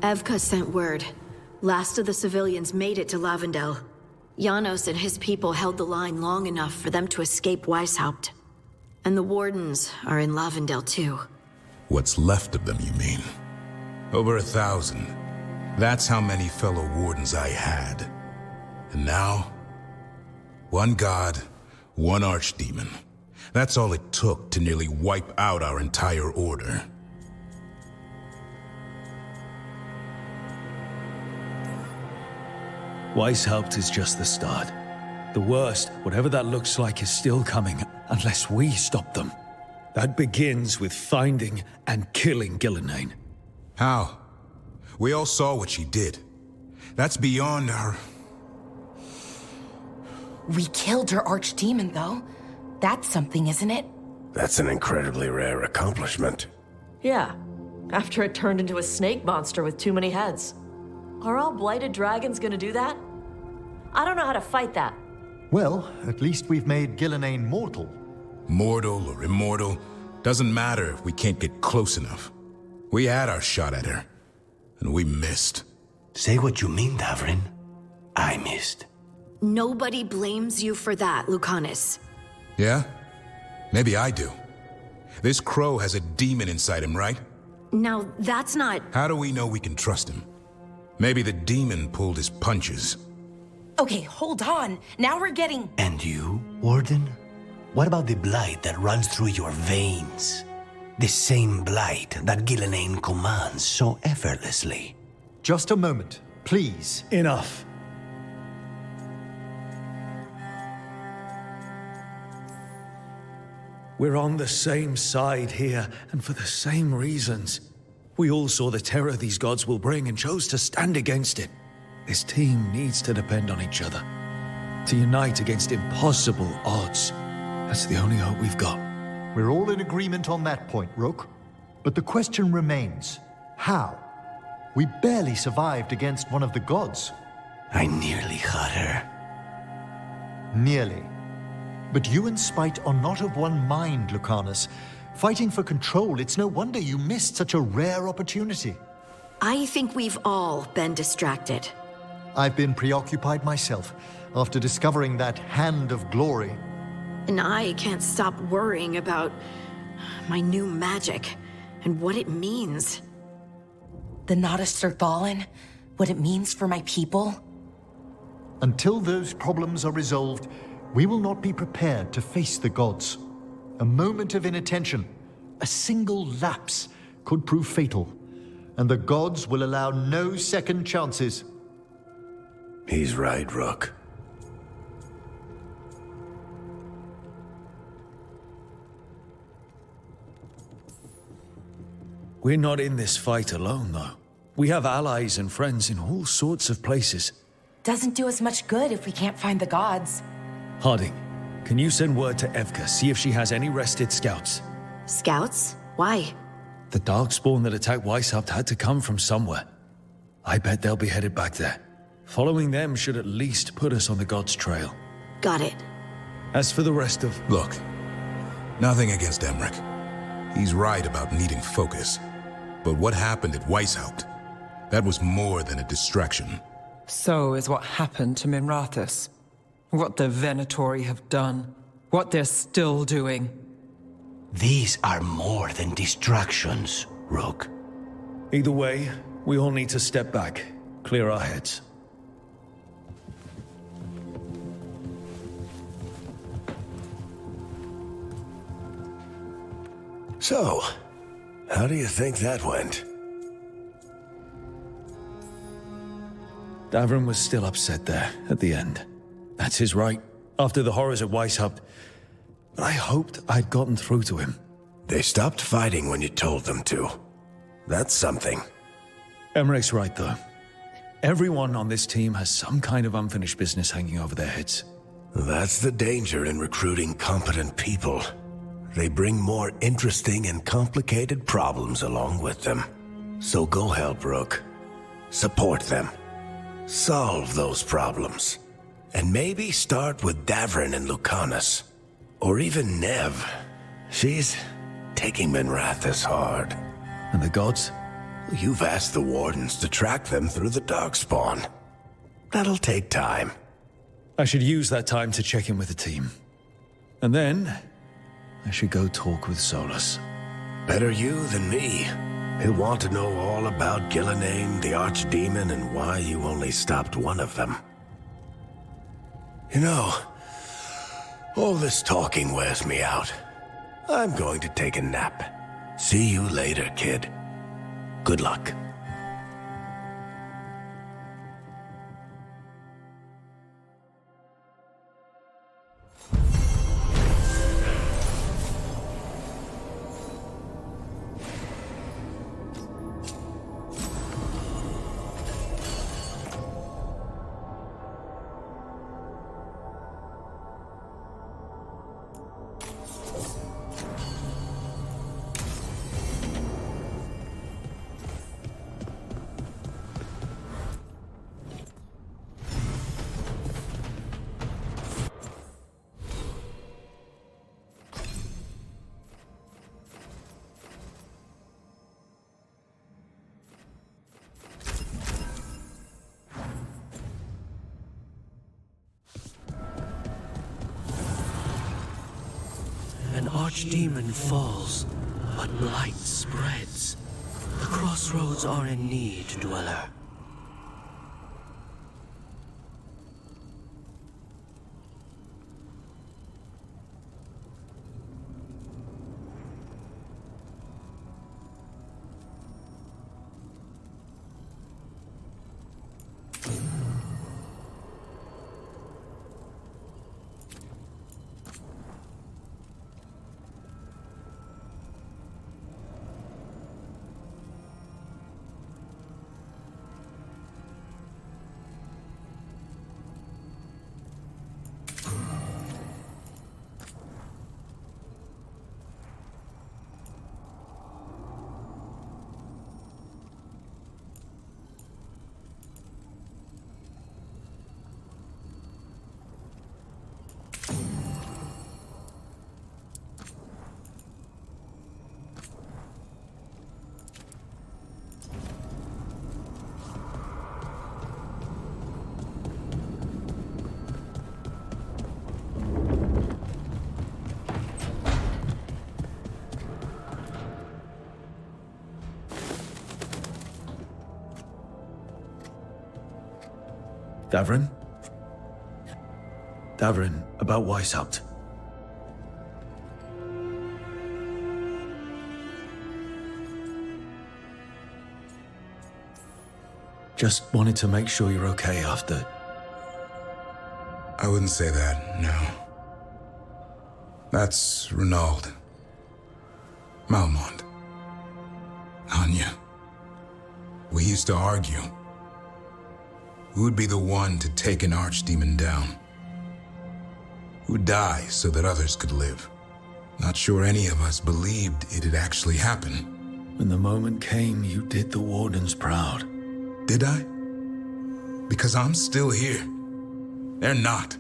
Evka sent word. Last of the civilians made it to Lavendel. Janos and his people held the line long enough for them to escape Weishaupt. And the Wardens are in Lavendel too. What's left of them, you mean? Over 1,000. That's how many fellow Wardens I had. And now, one god, one archdemon. That's all it took to nearly wipe out our entire order. Weishaupt is just the start. The worst, whatever that looks like, is still coming, unless we stop them. That begins with finding and killing Gillenane. How? We all saw what she did. That's beyond our... We killed her archdemon, though. That's something, isn't it? That's an incredibly rare accomplishment. Yeah, after it turned into a snake monster with too many heads. Are all blighted dragons gonna do that? I don't know how to fight that. Well, at least we've made Gillenane mortal. Mortal or immortal, doesn't matter if we can't get close enough. We had our shot at her, and we missed. Say what you mean, Davrin. I missed. Nobody blames you for that, Lucanus. Yeah? Maybe I do. This crow has a demon inside him, right? Now, that's not... How do we know we can trust him? Maybe the demon pulled his punches. Okay, hold on. Now we're getting... And you, Warden? What about the blight that runs through your veins? The same blight that Gillenane commands so effortlessly. Just a moment, please. Enough. We're on the same side here, and for the same reasons. We all saw the terror these gods will bring and chose to stand against it. This team needs to depend on each other. To unite against impossible odds. That's the only hope we've got. We're all in agreement on that point, Rook. But the question remains, how? We barely survived against one of the gods. I nearly had her. Nearly. But you and Spite are not of one mind, Lucanus. Fighting for control, it's no wonder you missed such a rare opportunity. I think we've all been distracted. I've been preoccupied myself after discovering that hand of glory. And I can't stop worrying about my new magic and what it means. The Nodists are fallen. What it means for my people. Until those problems are resolved, we will not be prepared to face the gods. A moment of inattention, a single lapse, could prove fatal, and the gods will allow no second chances. He's right, Rook. We're not in this fight alone, though. We have allies and friends in all sorts of places. Doesn't do us much good if we can't find the gods. Harding, can you send word to Evka, see if she has any rested scouts? Scouts? Why? The Darkspawn that attacked Weishaupt had to come from somewhere. I bet they'll be headed back there. Following them should at least put us on the gods' trail. Got it. As for the rest of... Look, nothing against Emmerich. He's right about needing focus. But what happened at Weishaupt? That was more than a distraction. So is what happened to Minrathous. What the Venatori have done. What they're still doing. These are more than distractions, Rook. Either way, we all need to step back, clear our heads. So, how do you think that went? Davrin was still upset there, at the end. That's his right, after the horrors at Weishaupt. But I hoped I'd gotten through to him. They stopped fighting when you told them to. That's something. Emmerich's right, though. Everyone on this team has some kind of unfinished business hanging over their heads. That's the danger in recruiting competent people. They bring more interesting and complicated problems along with them. So go help Rook. Support them. Solve those problems. And maybe start with Davrin and Lucanus. Or even Nev. She's taking Minrathous hard. And the gods? You've asked the Wardens to track them through the Darkspawn. That'll take time. I should use that time to check in with the team. And then, I should go talk with Solus. Better you than me. He'll want to know all about Gillenane, the Archdemon, and why you only stopped one of them. You know, all this talking wears me out. I'm going to take a nap. See you later, kid. Good luck. An archdemon falls, but blight spreads. The crossroads are in need, dweller. Davrin? Davrin, about Weishaupt. Just wanted to make sure you're okay after... I wouldn't say that, no. That's Renaud. Malmont. Anya. We used to argue. Who would be the one to take an archdemon down? Who'd die so that others could live? Not sure any of us believed it'd actually happen. When the moment came, you did the Wardens proud. Did I? Because I'm still here. They're not.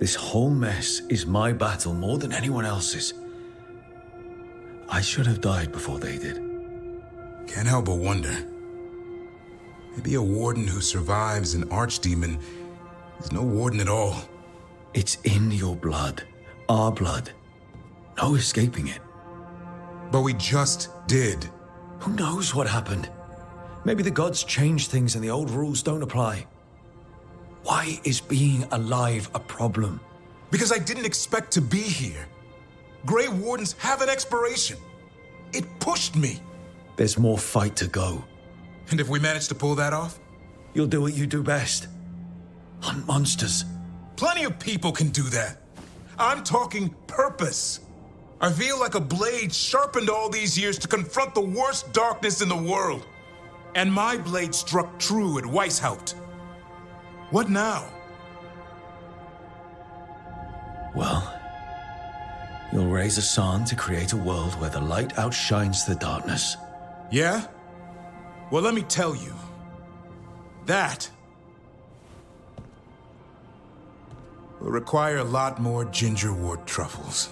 This whole mess is my battle more than anyone else's. I should have died before they did. Can't help but wonder. Maybe a warden who survives an archdemon is no warden at all. It's in your blood. Our blood. No escaping it. But we just did. Who knows what happened? Maybe the gods changed things and the old rules don't apply. Why is being alive a problem? Because I didn't expect to be here. Grey Wardens have an expiration. It pushed me. There's more fight to go. And if we manage to pull that off? You'll do what you do best. Hunt monsters. Plenty of people can do that. I'm talking purpose. I feel like a blade sharpened all these years to confront the worst darkness in the world. And my blade struck true at Weishaupt. What now? Well, you'll raise a sun to create a world where the light outshines the darkness. Yeah? Well, let me tell you. That will require a lot more gingerwort truffles.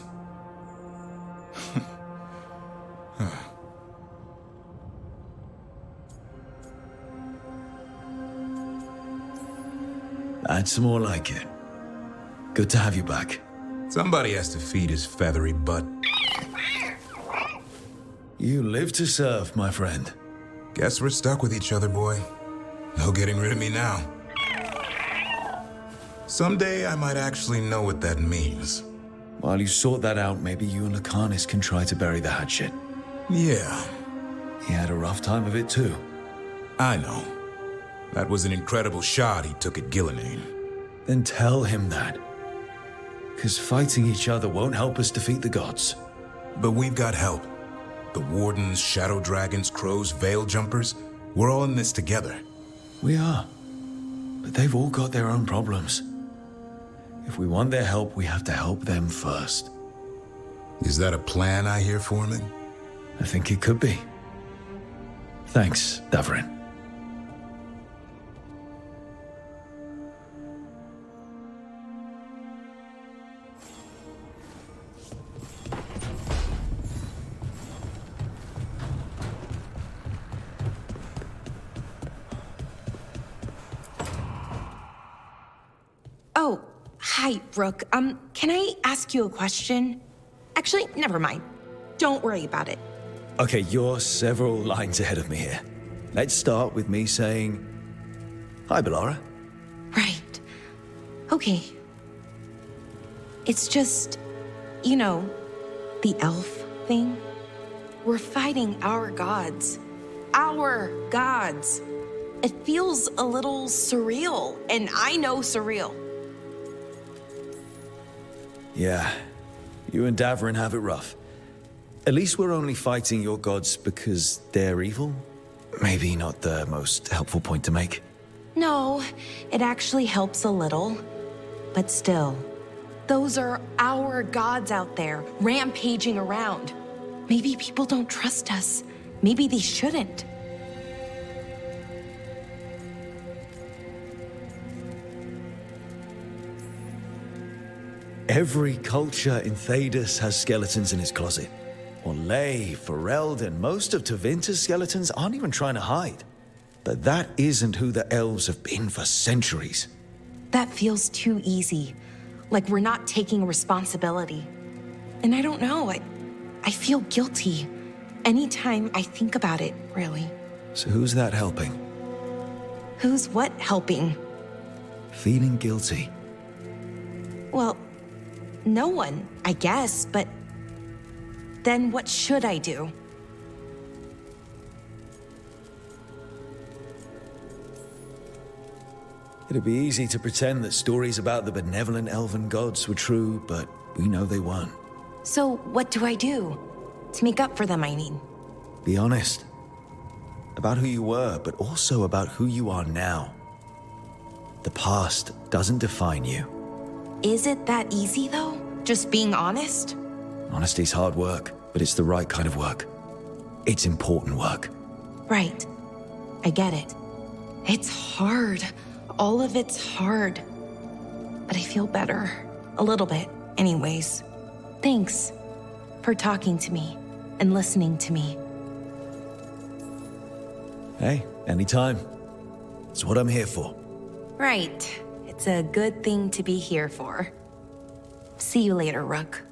That's more like it. Good to have you back. Somebody has to feed his feathery butt. You live to serve, my friend. Guess we're stuck with each other, boy. No getting rid of me now. Someday I might actually know what that means. While you sort that out, maybe you and Lucanus can try to bury the hatchet. Yeah, He had a rough time of it too. I know. That was an incredible shot he took at Gillenane. Then tell him that. Because fighting each other won't help us defeat the gods. But we've got help. The Wardens, Shadow Dragons, Crows, Veil Jumpers, we're all in this together. We are. But they've all got their own problems. If we want their help, we have to help them first. Is that a plan I hear, Foreman? I think it could be. Thanks, Davrin. Oh, hi, Brooke. Can I ask you a question? Actually, never mind. Don't worry about it. Okay, you're several lines ahead of me here. Let's start with me saying, hi, Bellara. Right. Okay. It's just, you know, the elf thing. We're fighting our gods. Our gods. It feels a little surreal, and I know surreal. Yeah, you and Davrin have it rough. At least we're only fighting your gods because they're evil? Maybe not the most helpful point to make. No, it actually helps a little. But still, those are our gods out there, rampaging around. Maybe people don't trust us. Maybe they shouldn't. Every culture in Thedas has skeletons in its closet. Orlais, Fereld, and most of Tevinter's skeletons aren't even trying to hide. But that isn't who the elves have been for centuries. That feels too easy. Like we're not taking responsibility. And I don't know, I feel guilty. Anytime I think about it, really. So who's that helping? Who's what helping? Feeling guilty. Well, no one, I guess, but then what should I do? It'd be easy to pretend that stories about the benevolent elven gods were true, but we know they weren't. So what do I do? To make up for them, I mean. Be honest. About who you were, but also about who you are now. The past doesn't define you. Is it that easy, though? Just being honest? Honesty's hard work, but it's the right kind of work. It's important work. Right. I get it. It's hard. All of it's hard. But I feel better. A little bit, anyways. Thanks for talking to me and listening to me. Hey, anytime. It's what I'm here for. Right. It's a good thing to be here for. See you later, Rook.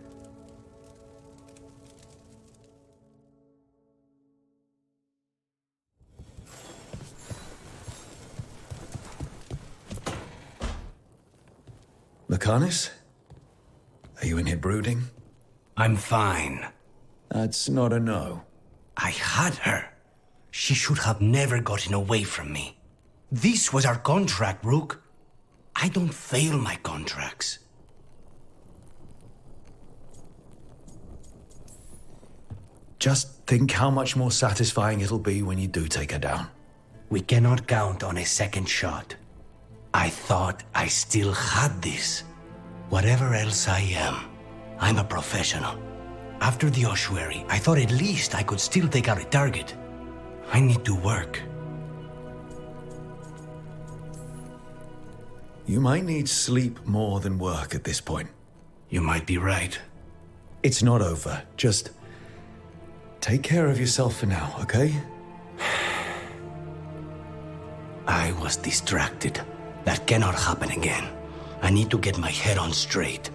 Lucanus? Are you in here brooding? I'm fine. That's not a no. I had her. She should have never gotten away from me. This was our contract, Rook. I don't fail my contracts. Just think how much more satisfying it'll be when you do take her down. We cannot count on a second shot. I thought I still had this. Whatever else I am, I'm a professional. After the ossuary, I thought at least I could still take out a target. I need to work. You might need sleep more than work at this point. You might be right. It's not over. Just Take care of yourself for now, okay? I was distracted. That cannot happen again. I need to get my head on straight.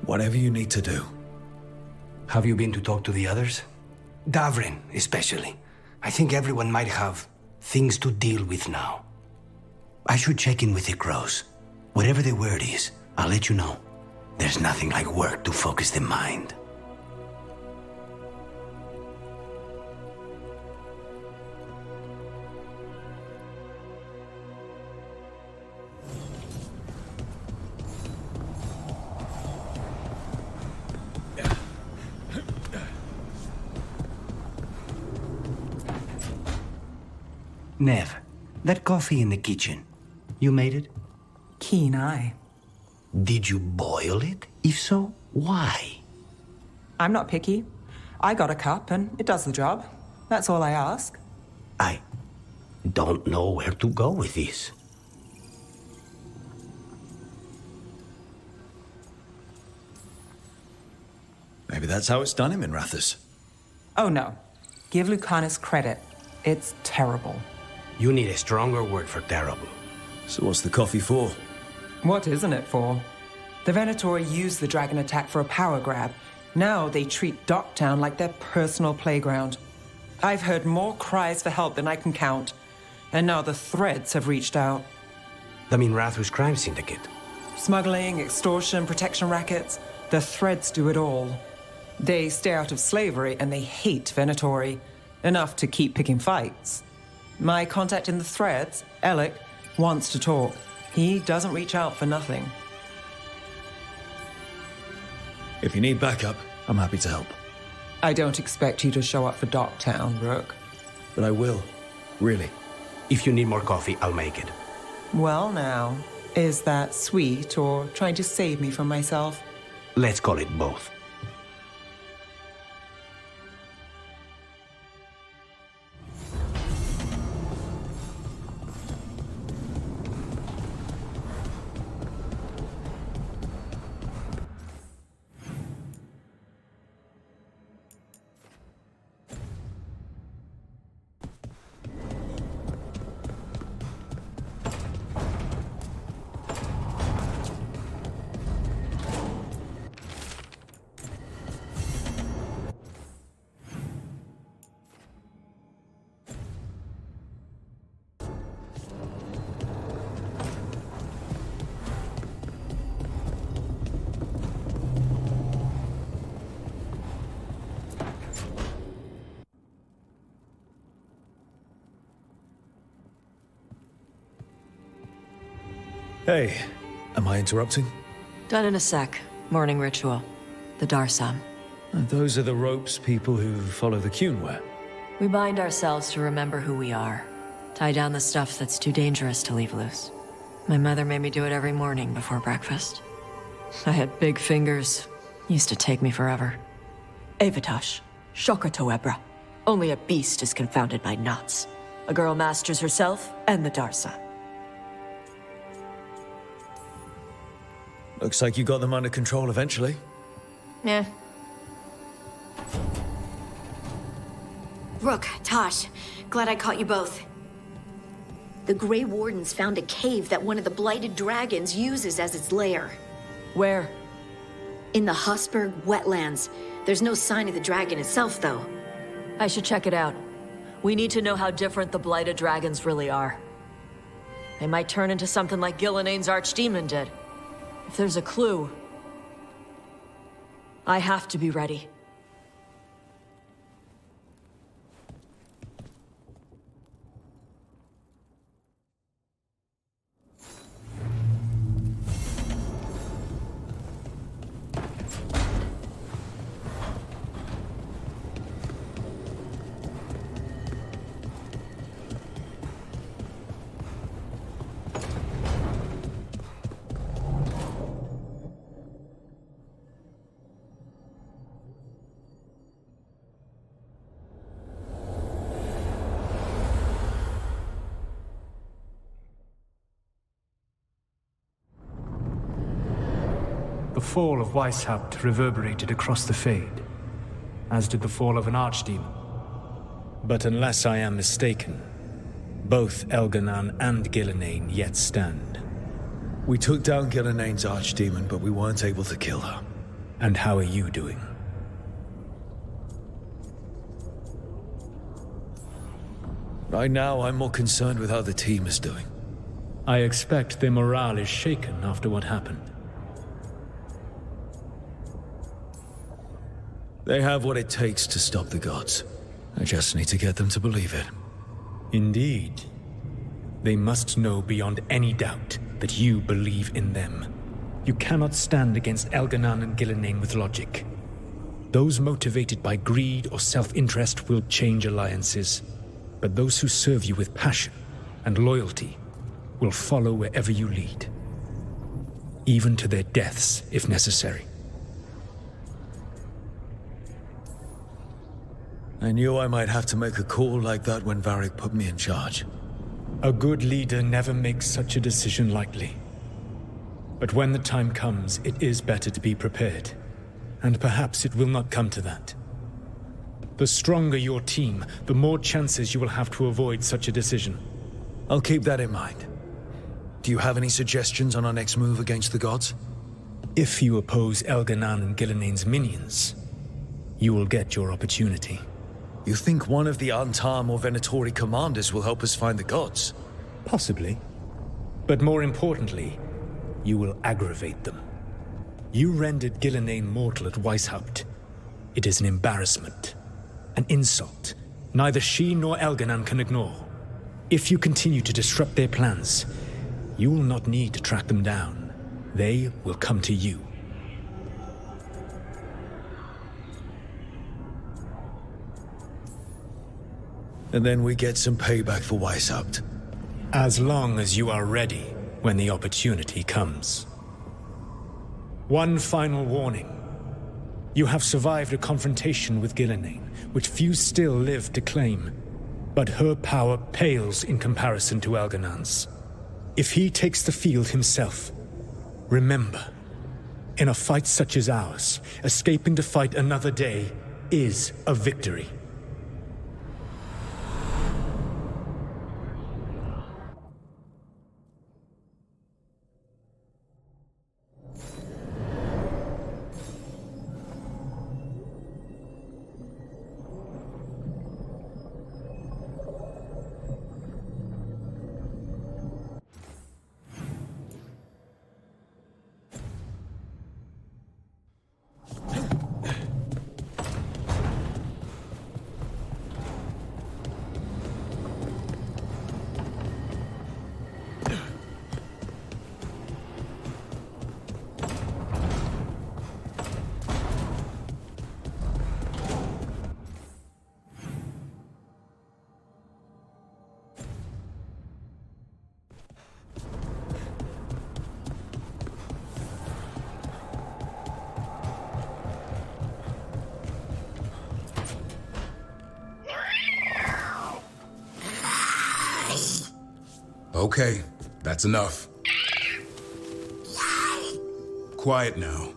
Whatever you need to do. Have you been to talk to the others? Davrin, especially. I think everyone might have things to deal with now. I should check in with the crows. Whatever the word is, I'll let you know. There's nothing like work to focus the mind. Nev, that coffee in the kitchen, you made it? Keen eye. Did you boil it? If so, why? I'm not picky. I got a cup and it does the job. That's all I ask. I don't know where to go with this. Maybe that's how it's done in Minrathous. Oh no. Give Lucanus credit. It's terrible. You need a stronger word for terrible. So what's the coffee for? What isn't it for? The Venatori used the dragon attack for a power grab. Now they treat Docktown like their personal playground. I've heard more cries for help than I can count. And now the Threads have reached out. The Minrathous crime syndicate. Smuggling, extortion, protection rackets. The Threads do it all. They stay out of slavery and they hate Venatori. Enough to keep picking fights. My contact in the Threads, Alec, wants to talk. He doesn't reach out for nothing. If you need backup, I'm happy to help. I don't expect you to show up for Docktown, Rook. But I will. Really. If you need more coffee, I'll make it. Well now, is that sweet or trying to save me from myself? Let's call it both. Hey, am I interrupting? Done in a sec. Morning ritual. The Darsam. And those are the ropes people who follow the Qun wear. We bind ourselves to remember who we are. Tie down the stuff that's too dangerous to leave loose. My mother made me do it every morning before breakfast. I had big fingers. Used to take me forever. Avatosh. Shokratoebra. Only a beast is confounded by knots. A girl masters herself and the Darsam. Looks like you got them under control eventually. Yeah. Rook, Tosh, glad I caught you both. The Grey Wardens found a cave that one of the Blighted Dragons uses as its lair. Where? In the Husberg wetlands. There's no sign of the dragon itself, though. I should check it out. We need to know how different the Blighted Dragons really are. They might turn into something like Gillenane's Archdemon did. If there's a clue, I have to be ready. The fall of Weishaupt reverberated across the Fade. as did the fall of an archdemon. But unless I am mistaken, both Elganan and Gillenane yet stand. We took down Gillenane's archdemon, but we weren't able to kill her. And how are you doing? Right now, I'm more concerned with how the team is doing. I expect their morale is shaken after what happened. They have what it takes to stop the gods. I just need to get them to believe it. Indeed. They must know beyond any doubt that you believe in them. You cannot stand against Elganan and Gillenane with logic. Those motivated by greed or self-interest will change alliances, but those who serve you with passion and loyalty will follow wherever you lead, even to their deaths if necessary. I knew I might have to make a call like that when Varric put me in charge. A good leader never makes such a decision lightly. But when the time comes, it is better to be prepared. And perhaps it will not come to that. The stronger your team, the more chances you will have to avoid such a decision. I'll keep that in mind. Do you have any suggestions on our next move against the gods? If you oppose Elganan and Gillenane's minions, you will get your opportunity. You think one of the Antam or Venatori commanders will help us find the gods? Possibly. But more importantly, you will aggravate them. You rendered Gillenane mortal at Weishaupt. It is an embarrassment, an insult, neither she nor Elganan can ignore. If you continue to disrupt their plans, you will not need to track them down. They will come to you. And then we get some payback for Weishaupt. As long as you are ready when the opportunity comes. One final warning. You have survived a confrontation with Gillenane, which few still live to claim. But her power pales in comparison to Elganan's. If he takes the field himself, remember, in a fight such as ours, escaping to fight another day is a victory. Okay, that's enough. Quiet now.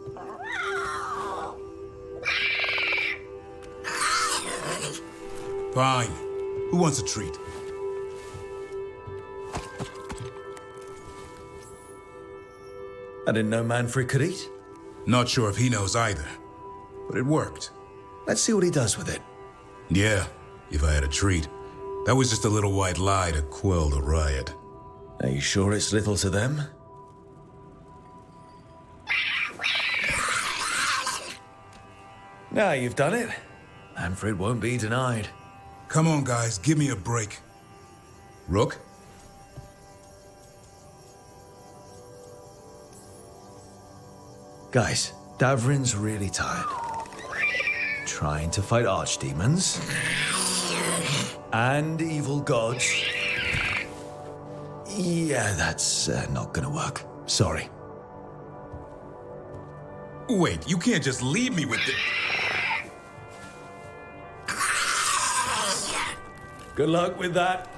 Fine. Who wants a treat? I didn't know Manfred could eat. Not sure if he knows either, but it worked. Let's see what he does with it. Yeah, if I had a treat. That was just a little white lie to quell the riot. Are you sure it's little to them? Now you've done it. Manfred won't be denied. Come on, guys, give me a break. Rook? Guys, Davrin's really tired. Trying to fight archdemons and evil gods. Yeah, that's not gonna work. Sorry. Wait, you can't just leave me with the... Good luck with that.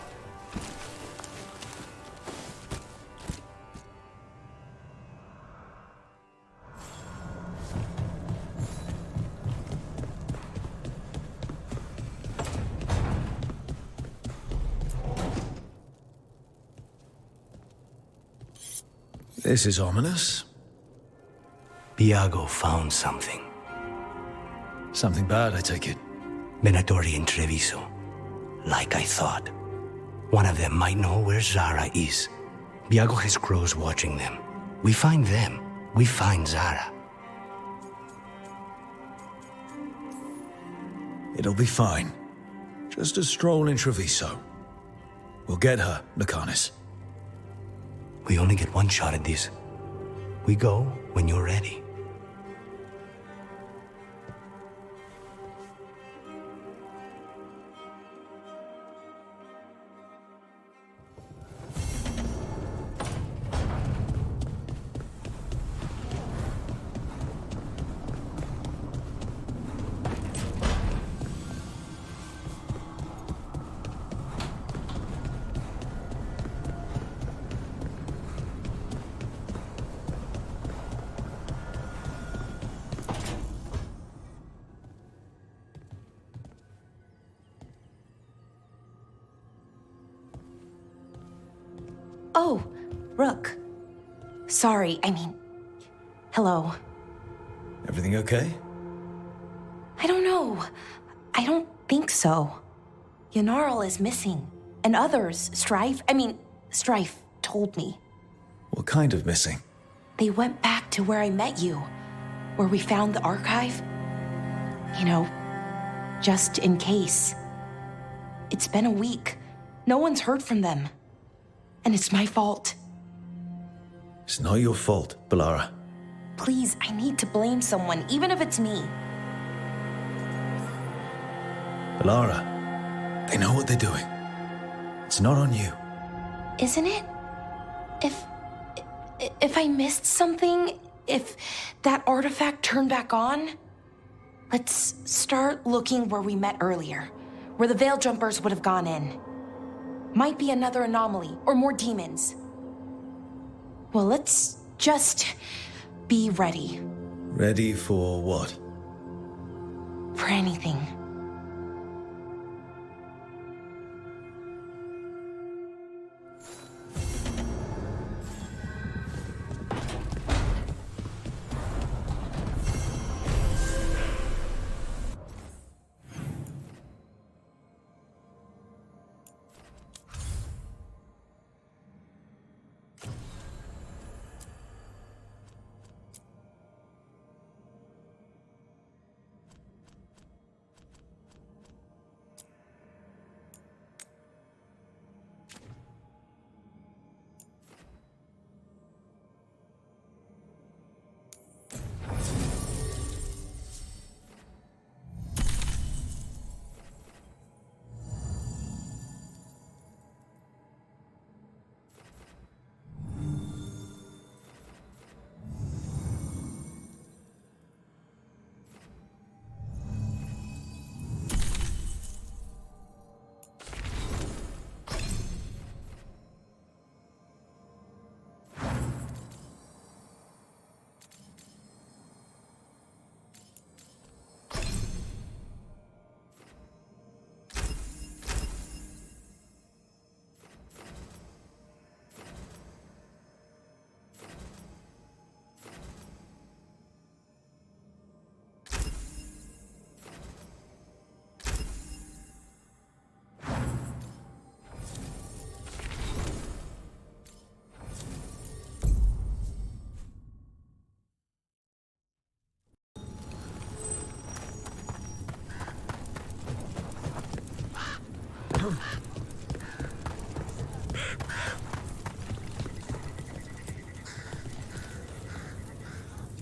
This is ominous. Biago found something. Something bad, I take it. Venatori and Treviso. Like I thought. One of them might know where Zara is. Biago has crows watching them. We find them, we find Zara. It'll be fine. Just a stroll in Treviso. We'll get her, Lucanus. We only get one shot at this. We go when you're ready. Oh, Rook. Sorry, hello. Everything okay? I don't know. I don't think so. Yanarl is missing. And others, Strife told me. What kind of missing? They went back to where I met you, where we found the archive. Just in case. It's been a week. No one's heard from them. And it's my fault. It's not your fault, Balara. Please, I need to blame someone, even if it's me. Balara, they know what they're doing. It's not on you. Isn't it? If I missed something, if that artifact turned back on, let's start looking where we met earlier, where the Veil Jumpers would have gone in. Might be another anomaly, or more demons. Well, let's just be ready. Ready for what? For anything.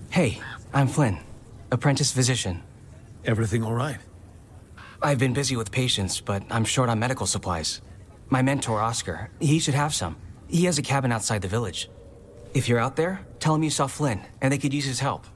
Hey, I'm Flynn, apprentice physician. Everything all right? I've been busy with patients, but I'm short on medical supplies. My mentor, Oscar, he should have some. He has a cabin outside the village. If you're out there, tell him you saw Flynn, and they could use his help.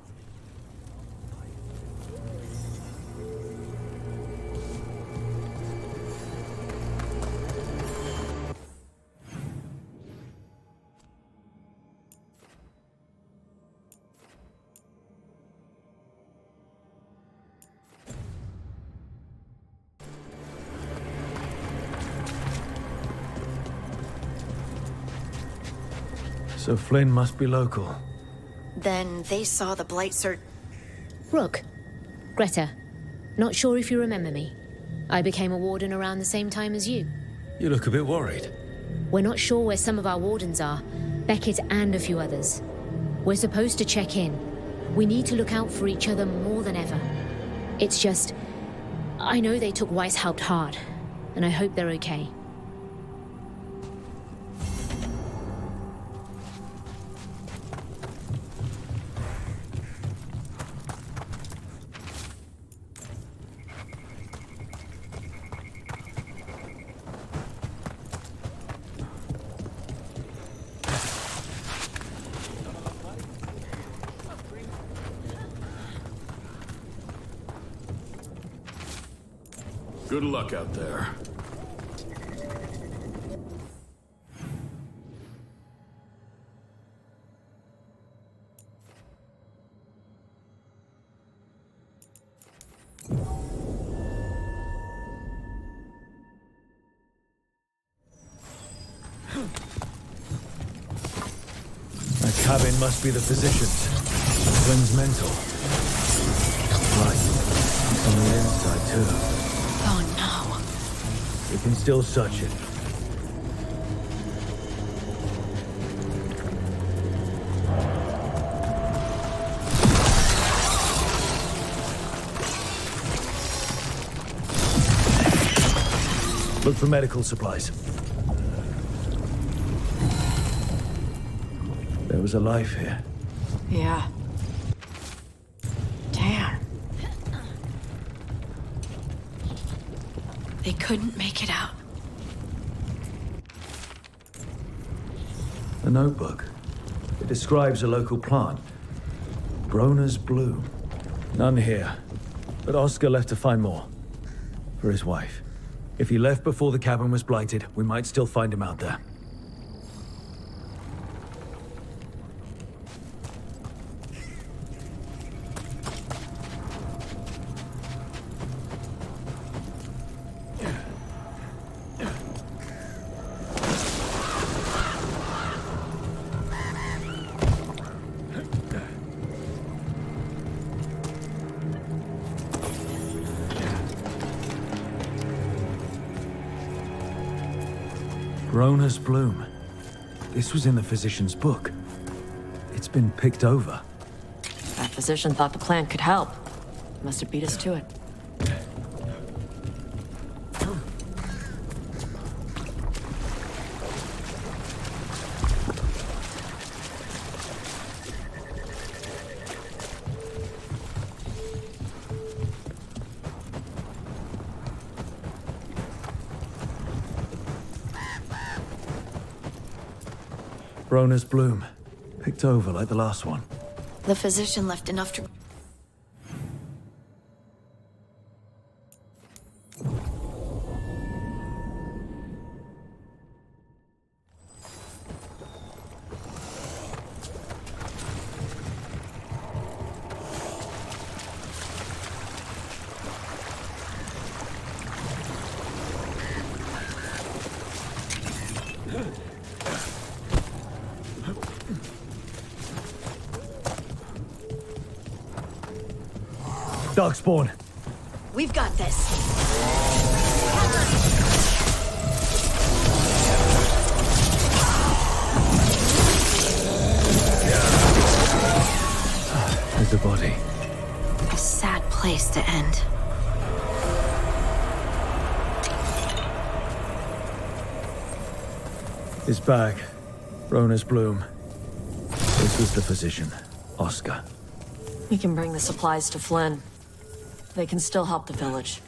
So Flynn must be local. Then they saw the Blight Surge. Rook. Greta. Not sure if you remember me. I became a warden around the same time as you. You look a bit worried. We're not sure where some of our wardens are. Beckett and a few others. We're supposed to check in. We need to look out for each other more than ever. It's just... I know they took Weishaupt hard, and I hope they're okay. Good luck out there. That cabin must be the physician's. Flynn's mental. Right. On the inside, too. Oh no. We can still search it. Look for medical supplies. There was a life here. Yeah. Damn. They couldn't make it out. A notebook. It describes a local plant. Broner's bloom. None here. But Oscar left to find more. For his wife. If he left before the cabin was blighted, we might still find him out there. Broner's bloom. This was in the physician's book. It's been picked over. That physician thought the plant could help. Must have beat us to it. Broner's bloom. Picked over like the last one. The physician left enough to... Darkspawn. We've got this. There's a body. A sad place to end. His bag. Broner's bloom. This was the physician, Oscar. We can bring the supplies to Flynn. They can still help the village.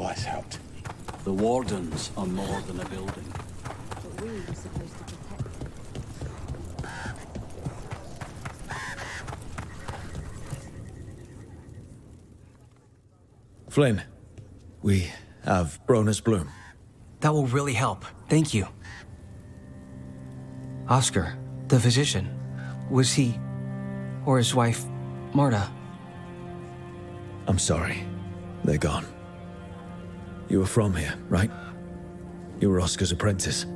Weishaupt. The Wardens are more than a building. But we were supposed to protect them. Flynn, we have Bronus Bloom. That will really help. Thank you. Oscar, the physician, was he, or his wife, Marta? I'm sorry. They're gone. You were from here, right? You were Oscar's apprentice.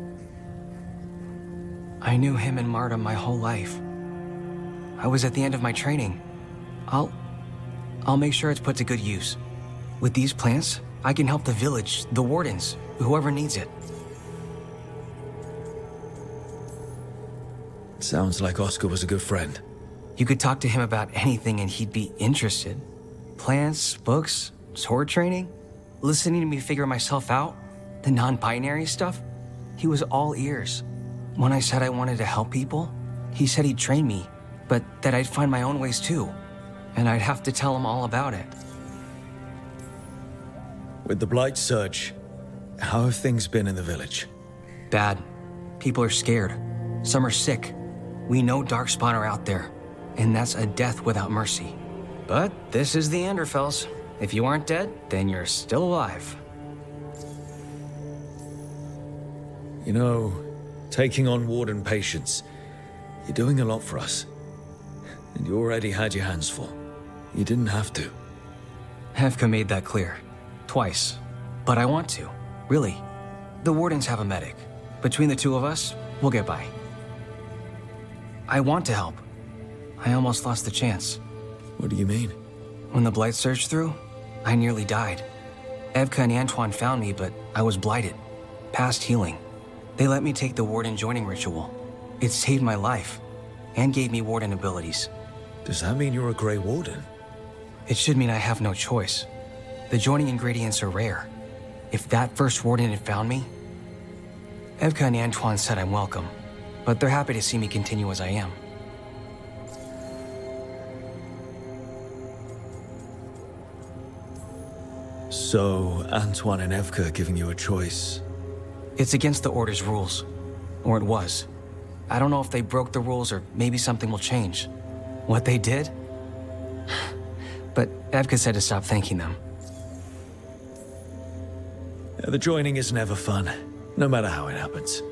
I knew him and Marta my whole life. I was at the end of my training. I'll make sure it's put to good use. With these plants, I can help the village, the Wardens, whoever needs it. Sounds like Oscar was a good friend. You could talk to him about anything and he'd be interested. Plants, books, sword training, listening to me figure myself out, the non-binary stuff. He was all ears. When I said I wanted to help people, he said he'd train me, but that I'd find my own ways too, and I'd have to tell him all about it. With the Blight Surge, how have things been in the village? Bad. People are scared. Some are sick. We know Darkspawn are out there, and that's a death without mercy. But this is the Anderfells. If you aren't dead, then you're still alive. You know, taking on Warden patients, you're doing a lot for us. And you already had your hands full. You didn't have to. Hevka made that clear. Twice. But I want to. Really. The Wardens have a medic. Between the two of us, we'll get by. I want to help. I almost lost the chance. What do you mean? When the Blight surged through, I nearly died. Evka and Antoine found me, but I was blighted. Past healing. They let me take the Warden joining ritual. It saved my life, and gave me Warden abilities. Does that mean you're a Grey Warden? It should mean I have no choice. The joining ingredients are rare. If that first Warden had found me... Evka and Antoine said I'm welcome, but they're happy to see me continue as I am. So, Antoine and Evka are giving you a choice. It's against the Order's rules. Or it was. I don't know if they broke the rules or maybe something will change. What they did? But Evka said to stop thanking them. The joining is never fun, no matter how it happens.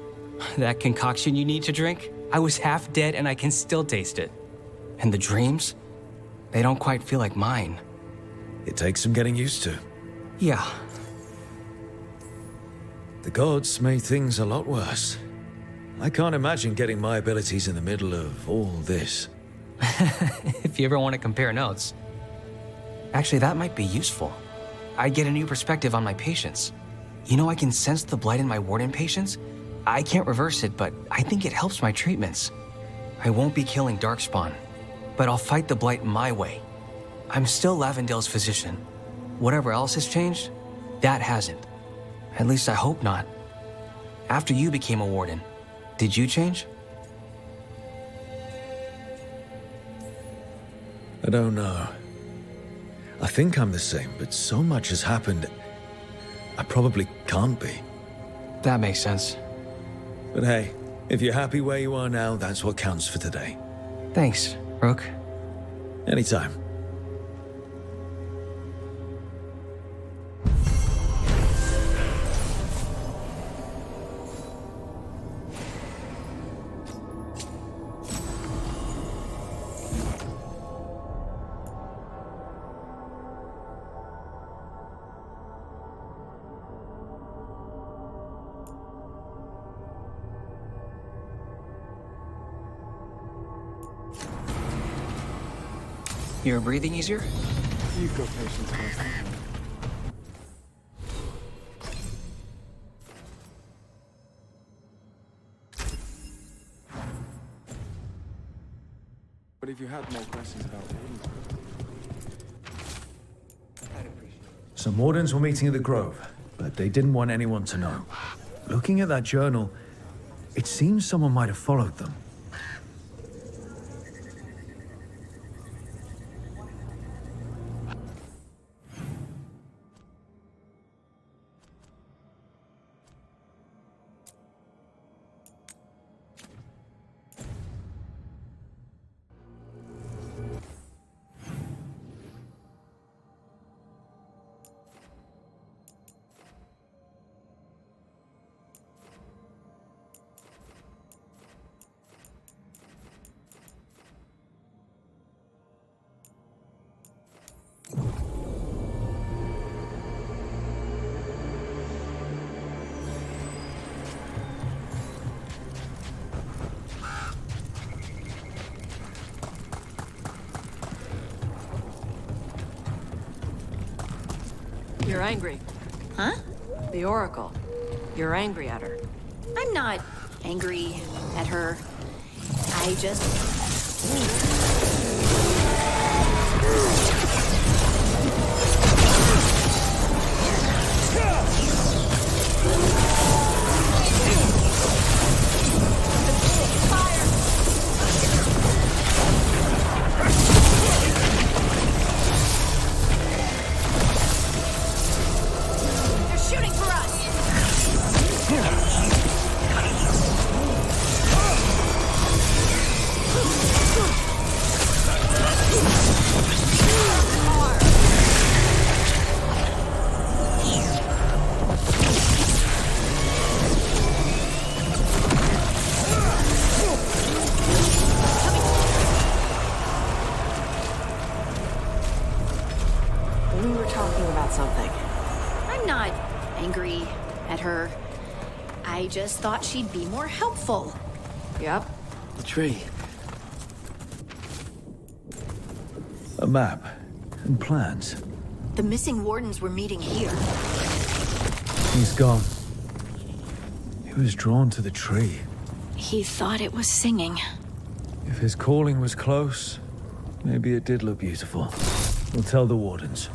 That concoction you need to drink? I was half dead and I can still taste it. And the dreams? They don't quite feel like mine. It takes some getting used to. Yeah. The gods made things a lot worse. I can't imagine getting my abilities in the middle of all this. If you ever want to compare notes. Actually, that might be useful. I'd get a new perspective on my patients. You know, I can sense the blight in my Warden patients. I can't reverse it, but I think it helps my treatments. I won't be killing Darkspawn, but I'll fight the blight my way. I'm still Lavendale's physician. Whatever else has changed, that hasn't. At least I hope not. After you became a Warden, did you change? I don't know. I think I'm the same, but so much has happened. I probably can't be. That makes sense. But hey, if you're happy where you are now, that's what counts for today. Thanks, Rook. Anytime. You're breathing easier? You've got patience first. But if you had more questions about Some Wardens were meeting at the Grove, but they didn't want anyone to know. Looking at that journal, it seems someone might have followed them. You're angry. Huh? The Oracle. You're angry at her. I'm not angry at her. I just... I just thought she'd be more helpful. Yep. The tree. A map and plans. The missing wardens were meeting here. He's gone. He was drawn to the tree. He thought it was singing. If his calling was close, maybe it did look beautiful. We'll tell the wardens.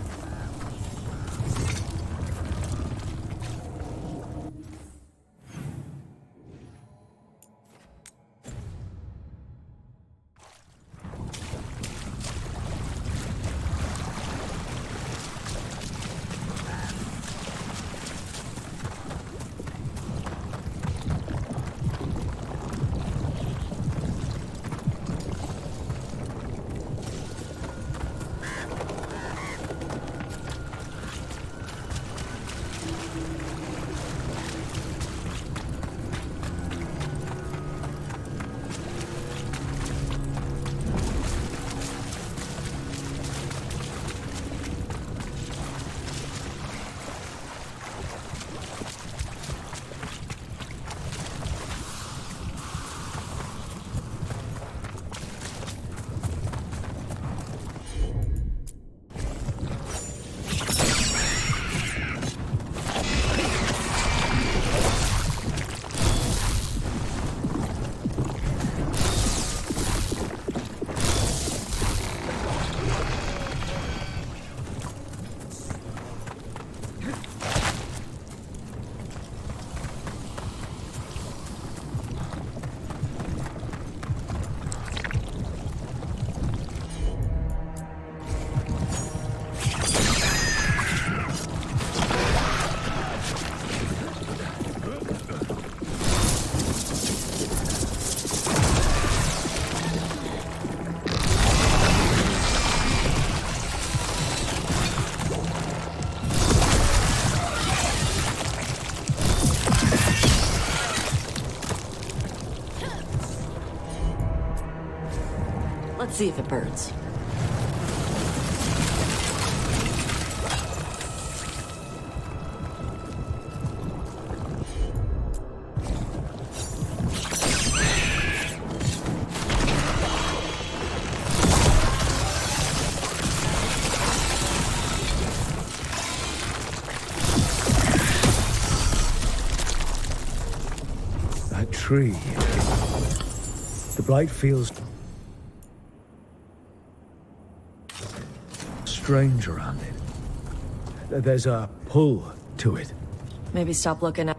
Let's see if it burns. That tree. The blight feels strange around it. There's a pull to it. Maybe stop looking at